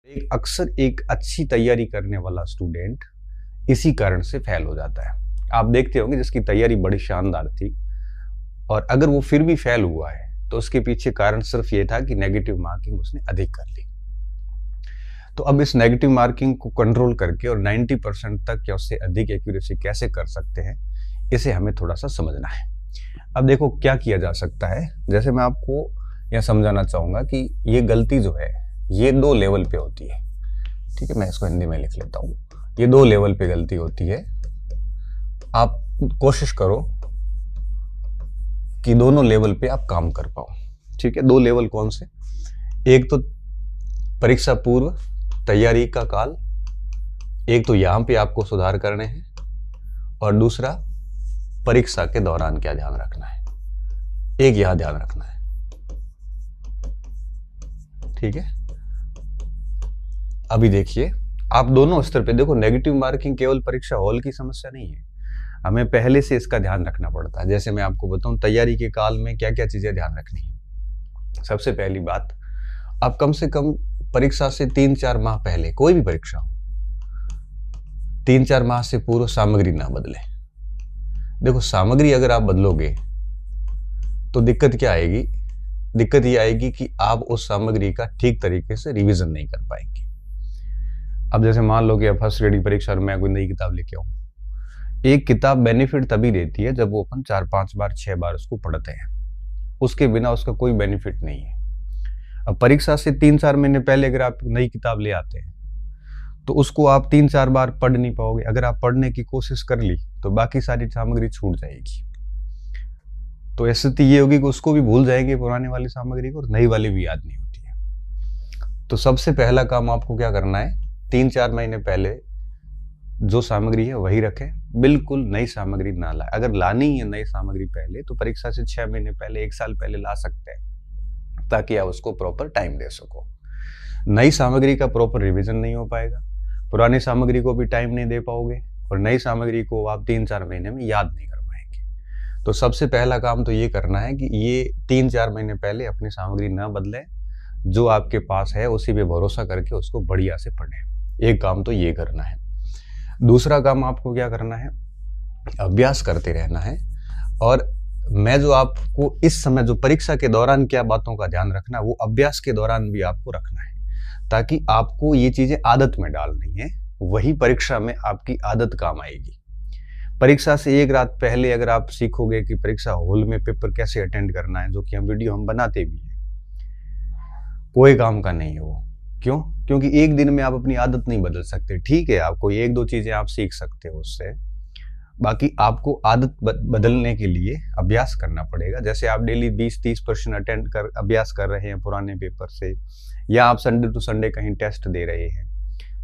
एक अक्सर एक अच्छी तैयारी करने वाला स्टूडेंट इसी कारण से फेल हो जाता है। आप देखते होंगे जिसकी तैयारी बड़ी शानदार थी और अगर वो फिर भी फेल हुआ है तो उसके पीछे कारण सिर्फ ये था कि नेगेटिव मार्किंग उसने अधिक कर ली। तो अब इस नेगेटिव मार्किंग को कंट्रोल करके और 90% तक या उससे अधिक एक्यूरेसी कैसे कर सकते हैं, इसे हमें थोड़ा सा समझना है। अब देखो क्या किया जा सकता है। जैसे मैं आपको यह समझाना चाहूंगा कि ये गलती जो है ये 2 लेवल पे होती है। ठीक है, मैं इसको हिंदी में लिख लेता हूँ। ये 2 लेवल पे गलती होती है। आप कोशिश करो कि दोनों लेवल पे आप काम कर पाओ। ठीक है, 2 लेवल कौन से? एक तो परीक्षा पूर्व तैयारी का काल, एक तो यहां पे आपको सुधार करने हैं, और दूसरा परीक्षा के दौरान क्या ध्यान रखना है, एक यहां ध्यान रखना है। ठीक है, अभी देखिए आप दोनों स्तर पे देखो, नेगेटिव मार्किंग केवल परीक्षा हॉल की समस्या नहीं है, हमें पहले से इसका ध्यान रखना पड़ता है। जैसे मैं आपको बताऊं तैयारी के काल में क्या क्या चीजें ध्यान रखनी है। सबसे पहली बात, आप कम से कम परीक्षा से 3-4 माह पहले, कोई भी परीक्षा हो, 3-4 माह से पूर्व सामग्री ना बदले। देखो सामग्री अगर आप बदलोगे तो दिक्कत क्या आएगी? दिक्कत ये आएगी कि आप उस सामग्री का ठीक तरीके से रिवीजन नहीं कर पाएंगे। अब जैसे मान लो कि अब फर्स्ट ग्रेड की परीक्षा में मैं कोई नई किताब लेके आऊं, एक किताब बेनिफिट तभी देती है जब वो अपन 4-5 बार 6 बार उसको पढ़ते हैं, उसके बिना उसका कोई बेनिफिट नहीं है। अब परीक्षा से 3-4 महीने पहले अगर आप नई किताब ले आते हैं तो उसको आप 3-4 बार पढ़ नहीं पाओगे। अगर आप पढ़ने की कोशिश कर ली तो बाकी सारी सामग्री छूट जाएगी। तो स्थिति ये होगी कि उसको भी भूल जाएंगे पुराने वाली सामग्री को, और नई वाली भी याद नहीं होती है। तो सबसे पहला काम आपको क्या करना है, 3-4 महीने पहले जो सामग्री है वही रखें, बिल्कुल नई सामग्री ना लाए। अगर लानी है नई सामग्री पहले तो परीक्षा से 6 महीने पहले, 1 साल पहले ला सकते हैं, ताकि आप उसको प्रॉपर टाइम दे सको। नई सामग्री का प्रॉपर रिवीजन नहीं हो पाएगा, पुरानी सामग्री को भी टाइम नहीं दे पाओगे, और नई सामग्री को आप 3-4 महीने में याद नहीं कर पाएंगे। तो सबसे पहला काम तो ये करना है कि ये 3-4 महीने पहले अपनी सामग्री ना बदलें, जो आपके पास है उसी पे भरोसा करके उसको बढ़िया से पढ़ें। एक काम तो ये करना है। दूसरा काम आपको क्या करना है, अभ्यास करते रहना है। और मैं जो आपको इस समय जो परीक्षा के दौरान क्या बातों का ध्यान रखना, वो अभ्यास के दौरान भी आपको रखना है, ताकि आपको ये चीजें आदत में डालनी है। वही परीक्षा में आपकी आदत काम आएगी। परीक्षा से 1 रात पहले अगर आप सीखोगे कि परीक्षा हॉल में पेपर कैसे अटेंड करना है, जो कि हम वीडियो बनाते भी हैं, कोई काम का नहीं है वो। क्यों? क्योंकि एक दिन में आप अपनी आदत नहीं बदल सकते। ठीक है, आपको 1-2 चीजें आप सीख सकते हो उससे, बाकी आपको आदत बदलने के लिए अभ्यास करना पड़ेगा। जैसे आप डेली 20-30 प्रश्न अभ्यास कर रहे हैं पुराने पेपर से, या आप संडे टू संडे कहीं टेस्ट दे रहे हैं,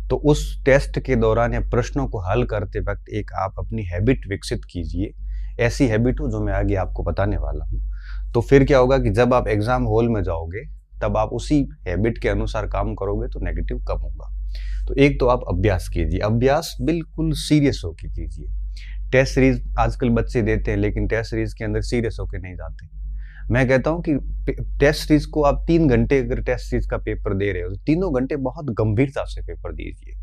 तो उस टेस्ट के दौरान या प्रश्नों को हल करते वक्त एक आप अपनी हैबिट विकसित कीजिए। ऐसी हैबिट हो जो मैं आगे आपको बताने वाला हूँ। तो फिर क्या होगा कि जब आप एग्जाम हॉल में जाओगे तब आप उसी हैबिट के अनुसार काम करोगे तो नेगेटिव कम होगा। तो एक तो आप अभ्यास कीजिए, अभ्यास बिल्कुल सीरियस होकर कीजिए। टेस्ट सीरीज आजकल बच्चे देते हैं, लेकिन टेस्ट सीरीज के अंदर सीरियस होकर नहीं जाते। मैं कहता हूं कि टेस्ट सीरीज को आप 3 घंटे अगर टेस्ट सीरीज का पेपर दे रहे हो तो 3 घंटे बहुत गंभीरता से पेपर दीजिए।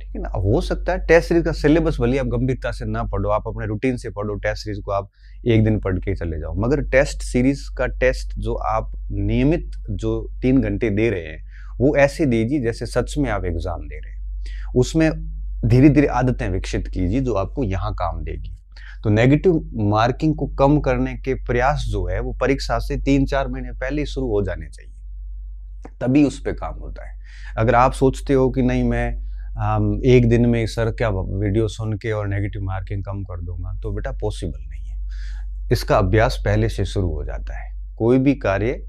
ठीक है ना? हो सकता है टेस्ट सीरीज का सिलेबस भले आप गंभीरता से ना पढ़ो, आप अपने रूटीन से पढ़ो, टेस्ट सीरीज को आप एक दिन पढ़ के चले जाओ, मगर टेस्ट सीरीज का टेस्ट जो आप नियमित जो 3 घंटे दे रहे हैं वो ऐसे दीजिए जैसे सच में आप एग्जाम दे रहे हैं। उसमें धीरे धीरे आदतें विकसित कीजिए जो आपको यहाँ काम देगी। तो नेगेटिव मार्किंग को कम करने के प्रयास जो है वो परीक्षा से 3-4 महीने पहले शुरू हो जाने चाहिए, तभी उस पर काम होता है। अगर आप सोचते हो कि नहीं मैं एक दिन में सर क्या वीडियो सुन के और नेगेटिव मार्किंग कम कर दूंगा, तो बेटा पॉसिबल नहीं है। इसका अभ्यास पहले से शुरू हो जाता है। कोई भी कार्य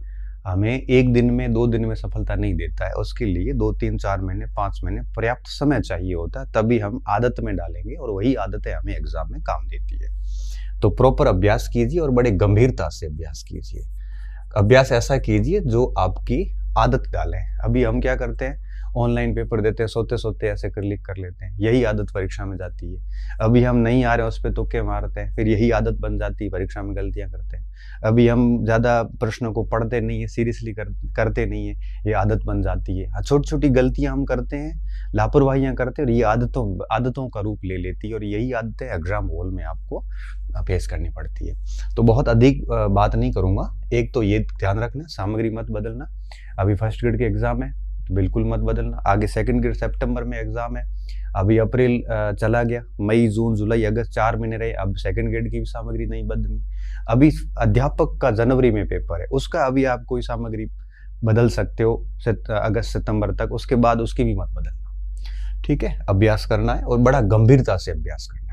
हमें 1 दिन में 2 दिन में सफलता नहीं देता है, उसके लिए 2-3-4 महीने 5 महीने पर्याप्त समय चाहिए होता है, तभी हम आदत में डालेंगे और वही आदतें हमें एग्जाम में काम देती है। तो प्रॉपर अभ्यास कीजिए और बड़े गंभीरता से अभ्यास कीजिए। अभ्यास ऐसा कीजिए जो आपकी आदत डालें। अभी हम क्या करते हैं, ऑनलाइन पेपर देते हैं, सोते सोते ऐसे क्लिक कर लेते हैं, यही आदत परीक्षा में जाती है। अभी हम नहीं आ रहे उस पर तुक्के मारते हैं, फिर यही आदत बन जाती है, परीक्षा में गलतियां करते हैं। अभी हम ज़्यादा प्रश्नों को पढ़ते नहीं है, सीरियसली करते नहीं है, ये आदत बन जाती है। छोटी छोटी गलतियां हम करते हैं, लापरवाहियां करते हैं और ये आदतों का रूप ले लेती है और यही आदतें एग्जाम हॉल में आपको फेस करनी पड़ती है। तो बहुत अधिक बात नहीं करूंगा। एक तो ये ध्यान रखना, सामग्री मत बदलना। अभी फर्स्ट ग्रेड के एग्जाम है तो बिल्कुल मत बदलना। आगे सेकंड ग्रेड सितंबर में एग्जाम है, अभी अप्रैल चला गया, मई जून जुलाई अगस्त 4 महीने रहे, अब सेकंड ग्रेड की भी सामग्री नहीं बदलनी। अभी अध्यापक का जनवरी में पेपर है, उसका अभी आप कोई सामग्री बदल सकते हो अगस्त सितंबर तक, उसके बाद उसकी भी मत बदलना। ठीक है, अभ्यास करना है और बड़ा गंभीरता से अभ्यास करना है।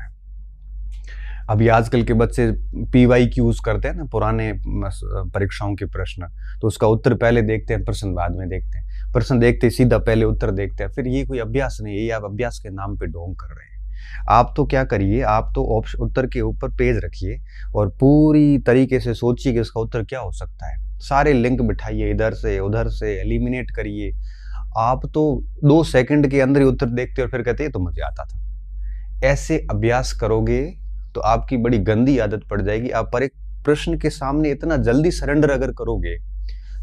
अभी आजकल के बच्चे PYQs करते हैं ना, पुराने परीक्षाओं के प्रश्न, तो उसका उत्तर पहले देखते हैं, प्रश्न बाद में देखते हैं। प्रश्न देखते सीधा पहले उत्तर देखते हैं, फिर ये कोई अभ्यास नहीं है, ये आप अभ्यास के नाम पे ढोंग कर रहे हैं। आप तो क्या करिए, आप तो उत्तर के ऊपर पेज रखिए और पूरी तरीके से सोचिए कि इसका उत्तर क्या हो सकता है। सारे लिंक बिठाइए, इधर से उधर से एलिमिनेट करिए। आप तो 2 सेकंड के अंदर ही उत्तर देखते और फिर कहते हैं तो मुझे आता था। ऐसे अभ्यास करोगे तो आपकी बड़ी गंदी आदत पड़ जाएगी। आप पर एक प्रश्न के सामने इतना जल्दी सरेंडर अगर करोगे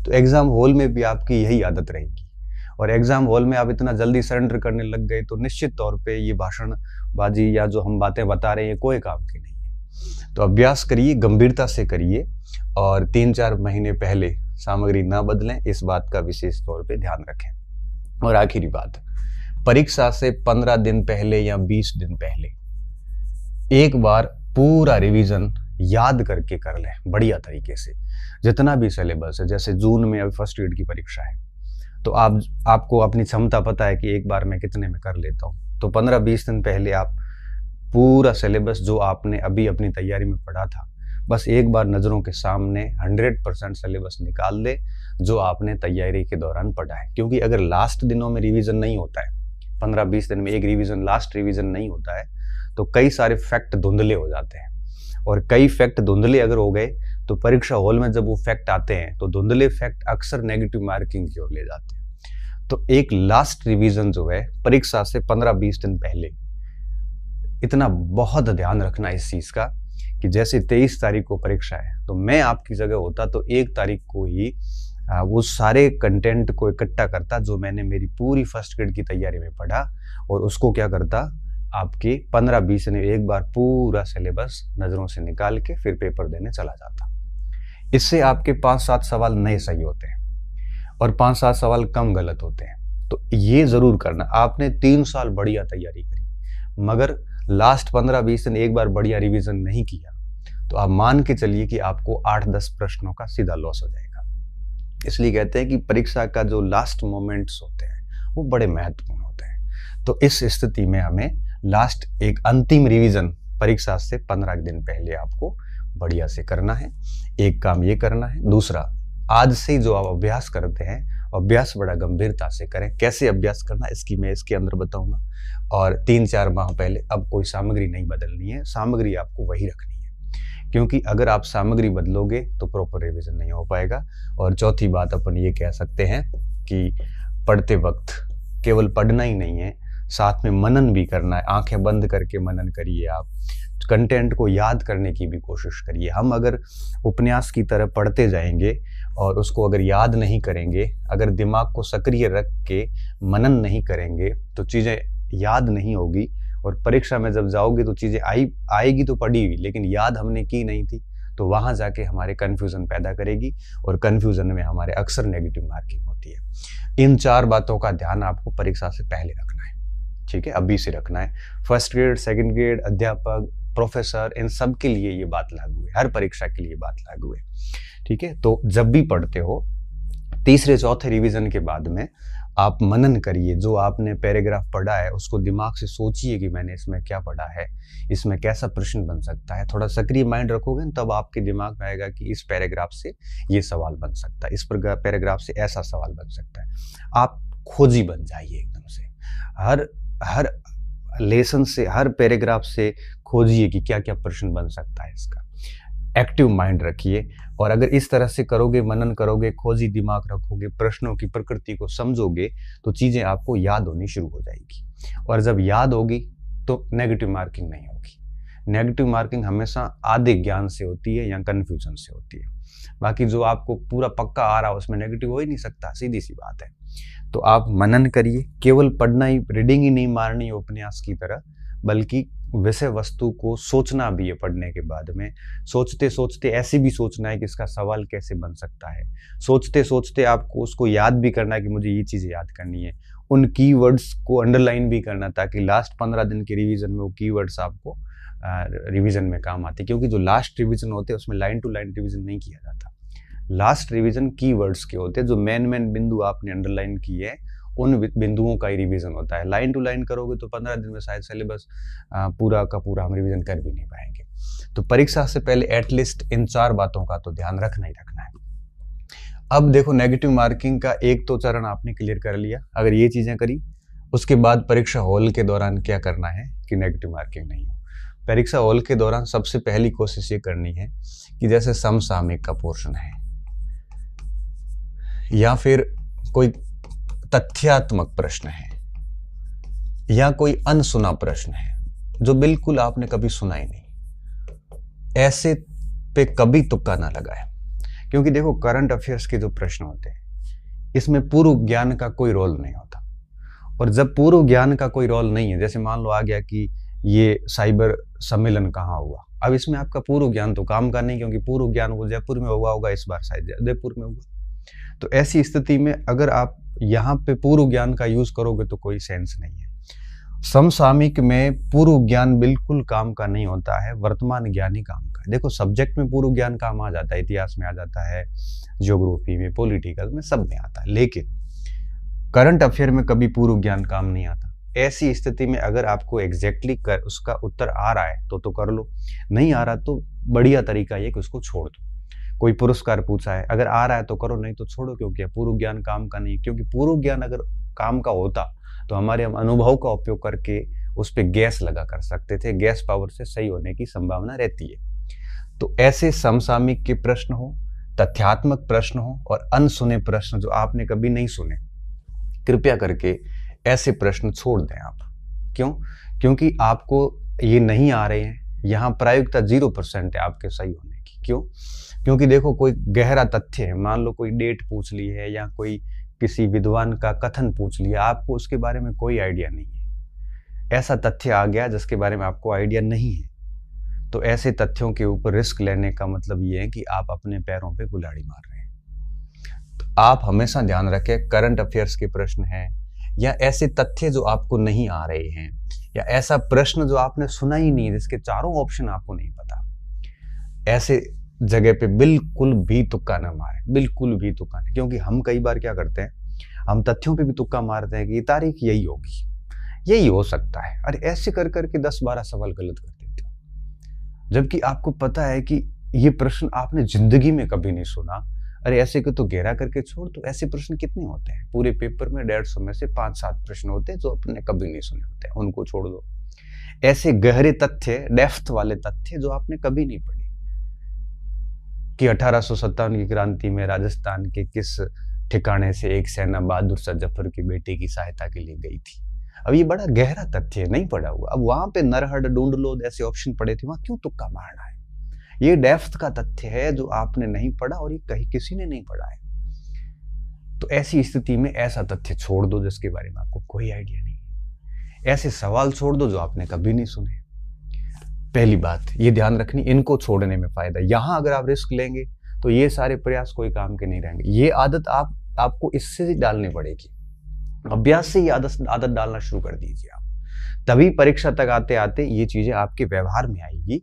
तो एग्जाम हॉल में भी आपकी यही आदत रहेगी, और एग्जाम हॉल में आप इतना जल्दी सरेंडर करने लग गए तो निश्चित तौर पे ये भाषणबाजी या जो हम बातें बता रहे हैं कोई काम की नहीं है। तो अभ्यास करिए, गंभीरता से करिए और 3-4 महीने पहले सामग्री ना बदलें, इस बात का विशेष तौर पे ध्यान रखें। और आखिरी बात, परीक्षा से 15 दिन पहले या 20 दिन पहले एक बार पूरा रिवीजन याद करके कर लें बढ़िया तरीके से। जितना भी सिलेबस है, जैसे जून में अभी फर्स्ट ग्रेड की परीक्षा है तो आपको अपनी क्षमता पता है कि एक बार मैं कितने में कर लेता हूँ, तो 15-20 दिन पहले आप पूरा सिलेबस जो आपने अभी अपनी तैयारी में पढ़ा था, बस एक बार नज़रों के सामने 100% सिलेबस निकाल दे जो आपने तैयारी के दौरान पढ़ा है। क्योंकि अगर लास्ट दिनों में रिवीजन नहीं होता है, 15-20 दिन में एक रिवीजन, लास्ट रिवीजन नहीं होता है, तो कई सारे फैक्ट धुंधले हो जाते हैं। और कई फैक्ट धुंधले अगर हो गए तो परीक्षा हॉल में जब वो फैक्ट आते हैं तो धुंधले फैक्ट अक्सर नेगेटिव मार्किंग की ओर ले जाते हैं। तो एक लास्ट रिवीजन जो है परीक्षा से 15-20 दिन पहले, इतना बहुत ध्यान रखना इस चीज का कि जैसे 23 तारीख को परीक्षा है तो मैं आपकी जगह होता तो 1 तारीख को ही वो सारे कंटेंट को इकट्ठा करता जो मैंने मेरी पूरी फर्स्ट ग्रेड की तैयारी में पढ़ा, और उसको क्या करता, आपके 15-20 दिन एक बार पूरा सिलेबस नजरों से निकाल के फिर पेपर देने चला जाता। इससे आपके 5-7 सवाल नए सही होते हैं और 5-7 सवाल कम गलत होते हैं। तो ये जरूर करना। आपने 3 साल बढ़िया तैयारी करी मगर लास्ट 15-20 दिन एक बार बढ़िया रिवीजन नहीं किया तो आप मान के चलिए कि आपको 8-10 प्रश्नों का सीधा लॉस हो जाएगा। इसलिए कहते हैं कि परीक्षा का जो लास्ट मोमेंट्स होते हैं वो बड़े महत्वपूर्ण होते हैं। तो इस स्थिति में हमें लास्ट एक अंतिम रिवीजन परीक्षा से 15 दिन पहले आपको बढ़िया से करना है। एक काम ये करना है। दूसरा, आज से जो आप अभ्यास करते हैं, अभ्यास बड़ा गंभीरता से करें। कैसे अभ्यास करना इसकी मैं इसके अंदर बताऊंगा। और 3-4 माह पहले अब कोई सामग्री नहीं बदलनी है, सामग्री आपको वही रखनी है, क्योंकि अगर आप सामग्री बदलोगे तो प्रॉपर रिवीजन नहीं हो पाएगा। और चौथी बात अपन ये कह सकते हैं कि पढ़ते वक्त केवल पढ़ना ही नहीं है, साथ में मनन भी करना है। आंखें बंद करके मनन करिए, आप कंटेंट को याद करने की भी कोशिश करिए। हम अगर उपन्यास की तरह पढ़ते जाएंगे और उसको अगर याद नहीं करेंगे, अगर दिमाग को सक्रिय रख के मनन नहीं करेंगे तो चीज़ें याद नहीं होगी, और परीक्षा में जब जाओगे तो चीज़ें आएगी तो पढ़ी हुई, लेकिन याद हमने की नहीं थी, तो वहाँ जाके हमारे कन्फ्यूज़न पैदा करेगी और कन्फ्यूज़न में हमारे अक्सर नेगेटिव मार्किंग होती है। इन 4 बातों का ध्यान आपको परीक्षा से पहले रखना है, ठीक है, अभी से रखना है। फर्स्ट ग्रेड, सेकंड ग्रेड, अध्यापक, प्रोफेसर, इन सब के लिए ये बात लागू है, हर परीक्षा के लिए बात लागू है, ठीक है। तो जब भी पढ़ते हो, तीसरे चौथे रिवीजन के बाद में आप मनन करिए। जो आपने पैराग्राफ पढ़ा है उसको दिमाग से सोचिए कि मैंने इसमें क्या पढ़ा है, इसमें कैसा प्रश्न बन सकता है। थोड़ा सक्रिय माइंड रखोगे तब आपके दिमाग में आएगा कि इस पैराग्राफ से ये सवाल बन सकता है, इस पैराग्राफ से ऐसा सवाल बन सकता है। आप खोजी बन जाइए एकदम से। हर लेसन से, हर पैराग्राफ से खोजिए कि क्या क्या प्रश्न बन सकता है इसका। एक्टिव माइंड रखिए, और अगर इस तरह से करोगे, मनन करोगे, खोजी दिमाग रखोगे, प्रश्नों की प्रकृति को समझोगे, तो चीज़ें आपको याद होनी शुरू हो जाएगी। और जब याद होगी तो नेगेटिव मार्किंग नहीं होगी। नेगेटिव मार्किंग हमेशा आधे ज्ञान से होती है या कंफ्यूजन से होती है। बाकी जो आपको पूरा पक्का आ रहा है उसमें नेगेटिव हो ही नहीं सकता, सीधी सी बात है। तो आप मनन करिए, केवल पढ़ना ही, रीडिंग ही नहीं मारनी है उपन्यास की तरह, बल्कि विषय वस्तु को सोचना भी है। पढ़ने के बाद में सोचते सोचते ऐसे भी सोचना है कि इसका सवाल कैसे बन सकता है। सोचते सोचते आपको उसको याद भी करना है कि मुझे ये चीज़ें याद करनी है। उन कीवर्ड्स को अंडरलाइन भी करना, ताकि लास्ट 15 दिन के रिवीजन में वो कीवर्ड्स आपको रिवीजन में काम आते हैं। क्योंकि जो लास्ट रिवीजन होते हैं उसमें लाइन टू लाइन रिवीजन नहीं किया जाता। लास्ट रिवीजन कीवर्ड्स के होते हैं, जो मेन बिंदु आपने अंडरलाइन किए हैं उन बिंदुओं का ही रिवीजन होता है। लाइन टू लाइन करोगे तो 15 दिन में शायद सिलेबस पूरा का पूरा हम रिवीजन कर भी नहीं पाएंगे। तो परीक्षा से पहले एटलीस्ट इन 4 बातों का तो ध्यान रखना ही रखना है। अब देखो, नेगेटिव मार्किंग का एक तो चरण आपने क्लियर कर लिया। अगर ये चीजें करी, उसके बाद परीक्षा हॉल के दौरान क्या करना है कि नेगेटिव मार्किंग नहीं हो। परीक्षा हॉल के दौरान सबसे पहली कोशिश ये करनी है कि जैसे समसामयिक का पोर्शन है या फिर कोई तथ्यात्मक प्रश्न है या कोई अनसुना प्रश्न है जो बिल्कुल आपने कभी सुना ही नहीं, ऐसे पे कभी तुक्का ना लगाए। क्योंकि देखो, करंट अफेयर्स के जो प्रश्न होते हैं इसमें पूर्व ज्ञान का कोई रोल नहीं होता। और जब पूर्व ज्ञान का कोई रोल नहीं है, जैसे मान लो आ गया कि ये साइबर सम्मेलन कहाँ हुआ, अब इसमें आपका पूर्व ज्ञान तो काम का नहीं, क्योंकि पूर्व ज्ञान वो जयपुर में हुआ होगा, इस बार शायद जयपुर में हुआ। तो ऐसी स्थिति में अगर आप यहाँ पे पूर्व ज्ञान का यूज करोगे तो कोई सेंस नहीं है। समसामयिक में पूर्व ज्ञान बिल्कुल काम का नहीं होता है, वर्तमान ज्ञान ही काम का है। देखो, सब्जेक्ट में पूर्व ज्ञान काम आ जाता है, इतिहास में आ जाता है, ज्योग्राफी में, पॉलिटिकल में, सब में आता है, लेकिन करंट अफेयर में कभी पूर्व ज्ञान काम नहीं आता। ऐसी स्थिति में अगर आपको एग्जैक्टली उसका उत्तर आ रहा है तो कर लो, नहीं आ रहा तो बढ़िया तरीका ये कि उसको छोड़ दो। कोई पुरस्कार पूछा है, अगर आ रहा है तो करो, नहीं तो छोड़ो, क्योंकि पूर्व ज्ञान काम का नहीं। क्योंकि पूर्व ज्ञान अगर काम का होता तो हम अनुभव का उपयोग करके उस पर गैस लगा कर सकते थे, गैस पावर से सही होने की संभावना रहती है। तो ऐसे समसामयिक के प्रश्न हो, तथ्यात्मक प्रश्न हो और अनसुने प्रश्न जो आपने कभी नहीं सुने, कृपया करके ऐसे प्रश्न छोड़ दें आप। क्यों? क्योंकि आपको ये नहीं आ रहे हैं, यहाँ प्रायोगिकता 0% है आपके सही होने की। क्यों? क्योंकि देखो, कोई गहरा तथ्य है, मान लो कोई डेट पूछ ली है या कोई किसी विद्वान का कथन पूछ लिया, आपको उसके बारे में कोई आइडिया नहीं है। ऐसा तथ्य आ गया जिसके बारे में आपको आइडिया नहीं है, तो ऐसे तथ्यों के ऊपर रिस्क लेने का मतलब ये है कि आप अपने पैरों पे कुल्हाड़ी मार रहे हैं। तो आप हमेशा ध्यान रखें, करंट अफेयर्स के प्रश्न हैं या ऐसे तथ्य जो आपको नहीं आ रहे हैं या ऐसा प्रश्न जो आपने सुना ही नहीं, जिसके चारों ऑप्शन आपको नहीं पता, ऐसे जगह पे बिल्कुल भी तुक्का ना मारे, बिल्कुल भी तुक्का नहीं। क्योंकि हम कई बार क्या करते हैं, हम तथ्यों पे भी तुक्का मारते हैं कि ये तारीख यही होगी, यही हो सकता है, अरे ऐसे कर करके 10-12 सवाल गलत कर देते हो, जबकि आपको पता है कि ये प्रश्न आपने जिंदगी में कभी नहीं सुना। अरे ऐसे को तो गहरा करके छोड़। तो ऐसे प्रश्न कितने होते हैं पूरे पेपर में? 150 में से 5-7 प्रश्न होते हैं जो आपने कभी नहीं सुने होते हैं, उनको छोड़ दो। ऐसे गहरे तथ्य, डेप्थ वाले तथ्य जो आपने कभी नहीं पढ़े कि 1857 की क्रांति में राजस्थान के किस ठिकाने से एक सेना बहादुर शाह जफर की बेटी की सहायता के लिए गई थी। अब ये बड़ा गहरा तथ्य नहीं पढ़ा हुआ। अब वहां पे नरहड़, ढूंढ लो, ऐसे ऑप्शन पड़े थे, वहां क्यों तुक्का मारना है? ये डेप्थ का तथ्य है जो आपने नहीं पढ़ा और ये कहीं किसी ने नहीं पढ़ा है। तो ऐसी स्थिति में ऐसा तथ्य छोड़ दो जिसके बारे में आपको कोई आइडिया नहीं है। ऐसे सवाल छोड़ दो जो आपने कभी नहीं सुने। पहली बात ये ध्यान रखनी, इनको छोड़ने में फायदा। यहां अगर आप रिस्क लेंगे तो ये सारे प्रयास कोई काम के नहीं रहेंगे। ये आदत आपको इससे ही डालनी पड़ेगी, अभ्यास से ही आदत डालना शुरू कर दीजिए आप। तभी परीक्षा तक आते आते ये चीजें आपके व्यवहार में आएगी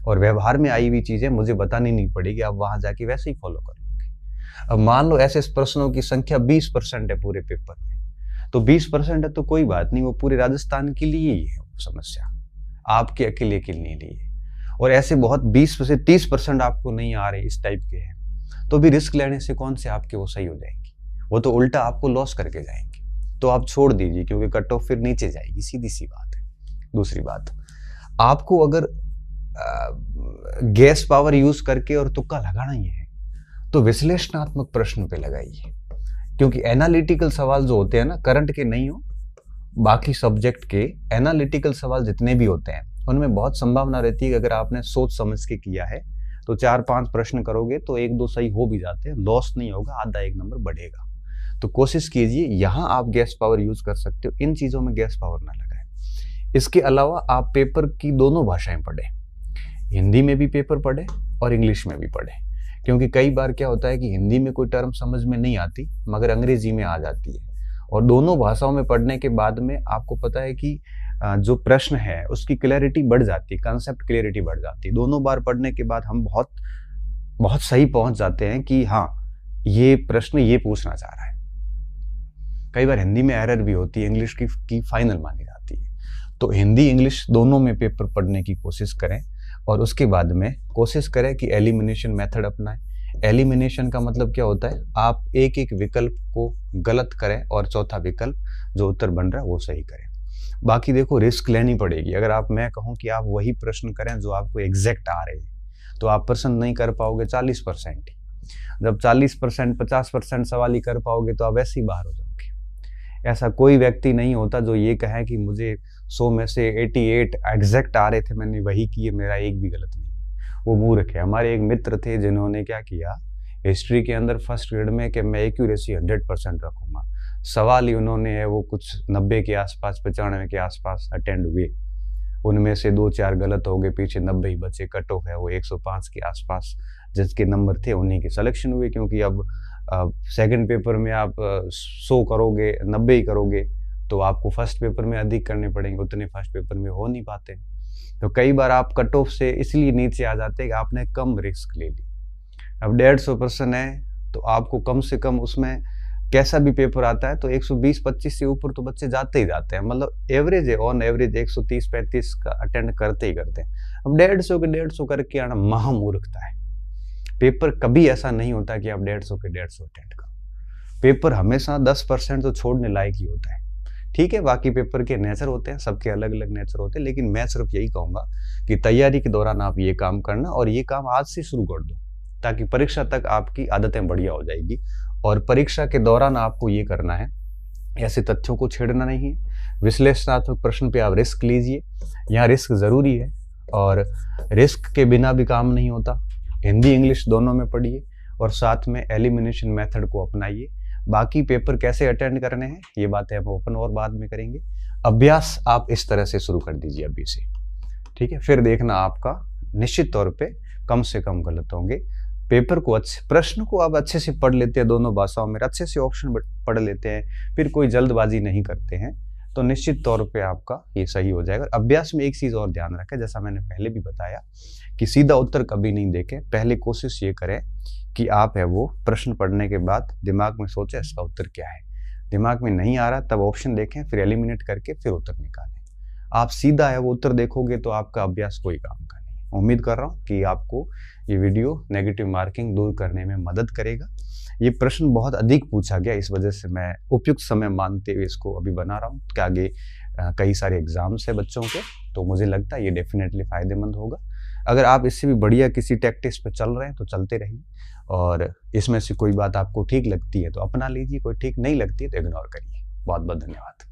और व्यवहार में आई हुई चीजें मुझे बतानी नहीं पड़ेगी, आप वहां जाके वैसे ही फॉलो कर लोगे। अब मान लो ऐसे प्रश्नों की संख्या 20% है पूरे पेपर में, तो 20% है तो कोई बात नहीं, वो पूरे राजस्थान के लिए ही है वो समस्या, आपके अकेले के लिए नहीं है। और ऐसे बहुत 20 से 30% आपको नहीं आ रहे, इस टाइप के हैं, तो भी रिस्क लेने से कौन से आपके वो सही हो जाएंगे, वो तो उल्टा आपको लॉस करके जाएंगे। तो आप छोड़ दीजिए, क्योंकि कट ऑफ फिर नीचे जाएगी, सीधी सी बात है। दूसरी बात, आपको अगर गैस पावर यूज करके और तुक्का लगाना ही है तो विश्लेषणात्मक प्रश्न पे लगाइए। क्योंकि एनालिटिकल सवाल जो होते हैं ना, करंट के नहीं हो, बाकी सब्जेक्ट के एनालिटिकल सवाल जितने भी होते हैं उनमें बहुत संभावना रहती है कि अगर आपने सोच समझ के किया है तो 4-5 प्रश्न करोगे तो 1-2 सही हो भी जाते हैं, लॉस नहीं होगा, आधा 1 नंबर बढ़ेगा। तो कोशिश कीजिए, यहाँ आप गैस पावर यूज कर सकते हो, इन चीजों में गैस पावर ना लगाए। इसके अलावा आप पेपर की दोनों भाषाएं पढ़ें, हिंदी में भी पेपर पढ़े और इंग्लिश में भी पढ़े, क्योंकि कई बार क्या होता है कि हिंदी में कोई टर्म समझ में नहीं आती मगर अंग्रेजी में आ जाती है, और दोनों भाषाओं में पढ़ने के बाद में आपको पता है कि जो प्रश्न है उसकी क्लैरिटी बढ़ जाती है, कंसेप्ट क्लैरिटी बढ़ जाती है। दोनों बार पढ़ने के बाद हम बहुत बहुत सही पहुंच जाते हैं कि हाँ, ये प्रश्न ये पूछना चाह रहा है। कई बार हिंदी में एरर भी होती है, इंग्लिश की फाइनल मानी जाती है। तो हिंदी इंग्लिश दोनों में पेपर पढ़ने की कोशिश करें, और उसके बाद में कोशिश करें कि एलिमिनेशन मेथड अपनाएं। एलिमिनेशन का मतलब क्या होता है, आप एक एक विकल्प को गलत करें और चौथा विकल्प जो उत्तर बन रहा है वो सही करें। बाकी देखो, रिस्क लेनी पड़ेगी। अगर मैं कहूँ कि आप वही प्रश्न करें जो आपको एग्जैक्ट आ रहे हैं, तो आप प्रश्न नहीं कर पाओगे 40% ही। जब 40% 50% सवाल ही कर पाओगे तो आप वैसे ही बाहर हो जाओगे। ऐसा कोई व्यक्ति नहीं होता जो ये कहे कि मुझे 100 में से 88 एग्जैक्ट आ रहे थे, मैंने वही किए, मेरा एक भी गलत नहीं। वो मूर्ख है। हमारे एक मित्र थे जिन्होंने क्या किया हिस्ट्री के अंदर फर्स्ट ग्रेड में कि मैं एक्यूरेसी 100% रखूंगा, सवाल ही उन्होंने है वो कुछ 90 के आसपास 95 के आसपास अटेंड हुए, उनमें से 2-4 गलत हो गए, पीछे 90 ही बचे। कट ऑफ है वो 105 के आसपास जिसके नंबर थे उन्हीं के सिलेक्शन हुए, क्योंकि अब सेकंड पेपर में आप 100 करोगे 90 ही करोगे तो आपको फर्स्ट पेपर में अधिक करने पड़ेंगे, उतने फर्स्ट पेपर में हो नहीं पाते। तो कई बार आप कट ऑफ से इसलिए नीचे आ जाते हैं कि आपने कम रिस्क ले ली। अब 150 प्रश्न है तो आपको कम से कम उसमें कैसा भी पेपर आता है तो 120-25 से ऊपर तो बच्चे जाते ही जाते हैं, मतलब एवरेज है, ऑन एवरेज 130-35 का अटेंड करते ही करते हैं। अब 150 के 150 करके आना महामूर्खता है। पेपर कभी ऐसा नहीं होता कि आप 150 के 150 अटेंड करो। पेपर हमेशा 10% तो छोड़ने लायक ही होता है। ठीक है, बाकी पेपर के नेचर होते हैं, सबके अलग अलग नेचर होते हैं, लेकिन मैं सिर्फ यही कहूंगा कि तैयारी के दौरान आप ये काम करना, और ये काम आज से शुरू कर दो ताकि परीक्षा तक आपकी आदतें बढ़िया हो जाएगी। और परीक्षा के दौरान आपको ये करना है, ऐसे तथ्यों को छेड़ना नहीं है। विश्लेषणात्मक प्रश्न पे आप रिस्क लीजिए, यहाँ रिस्क जरूरी है, और रिस्क के बिना भी काम नहीं होता। हिंदी इंग्लिश दोनों में पढ़िए और साथ में एलिमिनेशन मेथड को अपनाइए। बाकी पेपर कैसे अटेंड करने हैं ये बातें हम ओपन और बाद में करेंगे। अभ्यास आप इस तरह से शुरू कर दीजिए अभी से, ठीक है। फिर देखना आपका निश्चित तौर पे कम से कम गलत होंगे। पेपर को प्रश्न को आप अच्छे से पढ़ लेते हैं, दोनों भाषाओं में अच्छे से ऑप्शन पढ़ लेते हैं, फिर कोई जल्दबाजी नहीं करते हैं, तो निश्चित तौर पे आपका ये सही हो जाएगा। अभ्यास में एक चीज और ध्यान रखें, जैसा मैंने पहले भी बताया कि सीधा उत्तर कभी नहीं देखें। पहले कोशिश ये करें कि आप है वो प्रश्न पढ़ने के बाद दिमाग में सोचें इसका उत्तर क्या है। दिमाग में नहीं आ रहा तब ऑप्शन देखें, फिर एलिमिनेट करके फिर उत्तर निकालें। आप सीधा है वो उत्तर देखोगे तो आपका अभ्यास कोई काम का नहीं। उम्मीद कर रहा हूँ कि आपको ये वीडियो नेगेटिव मार्किंग दूर करने में मदद करेगा। ये प्रश्न बहुत अधिक पूछा गया, इस वजह से मैं उपयुक्त समय मानते हुए इसको अभी बना रहा हूँ कि आगे कई सारे एग्जाम्स है बच्चों के, तो मुझे लगता है ये डेफिनेटली फायदेमंद होगा। अगर आप इससे भी बढ़िया किसी टैक्टिक्स पे चल रहे हैं तो चलते रहिए, और इसमें से कोई बात आपको ठीक लगती है तो अपना लीजिए, कोई ठीक नहीं लगती है तो इग्नोर करिए। बहुत बहुत धन्यवाद।